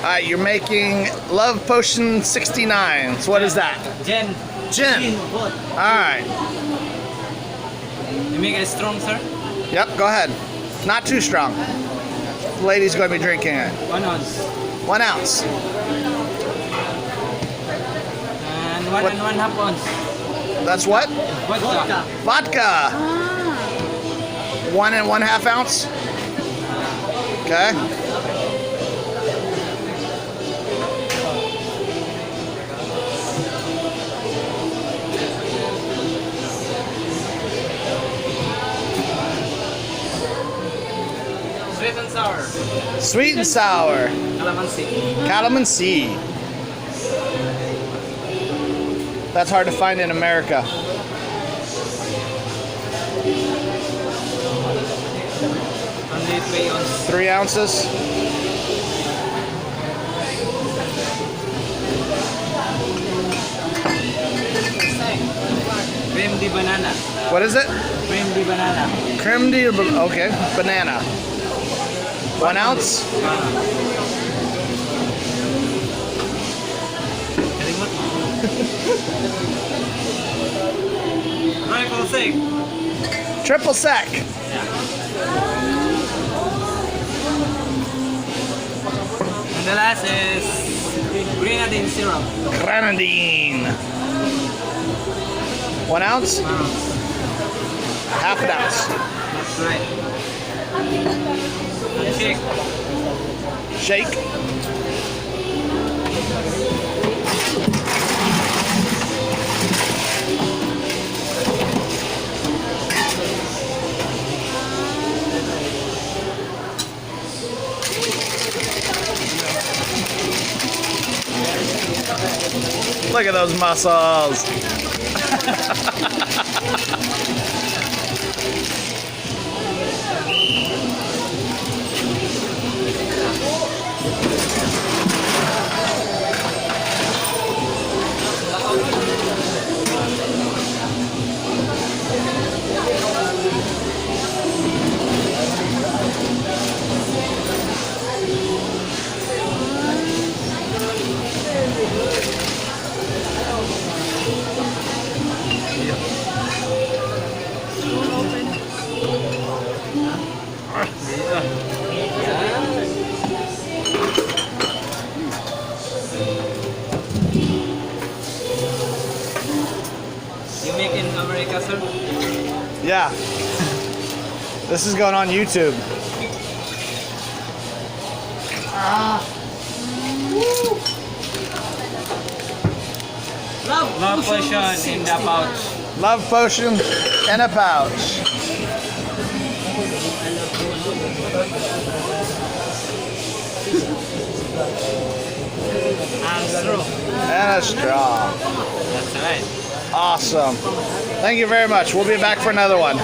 Alright, you're making Love Potion 69. So what is that? Gin. Gin. Alright. You make it strong, sir? Yep, go ahead. Not too strong. The lady's going to be drinking it. 1 ounce. 1 ounce. And 1.5 ounce. That's what? Vodka. Vodka. 1.5 ounce. Okay. Sweet and sour. Sweet and sour. Calamansi. Calamansi. That's hard to find in America. Only 3 ounce. 3 ounces. Creme de banana. What is it? Creme de banana. Creme de, okay, banana. 1 ounce. Triple sec. Triple sec. And the last is grenadine syrup. Grenadine. 1 ounce. Half an ounce. That's right. And shake. Shake. Look at those muscles. You make in America, sir? Yeah. This is going on YouTube. Love potion in the pouch. Love Potion in a pouch. And straw. And a straw. That's right. Awesome. Thank you very much. We'll be back for another one.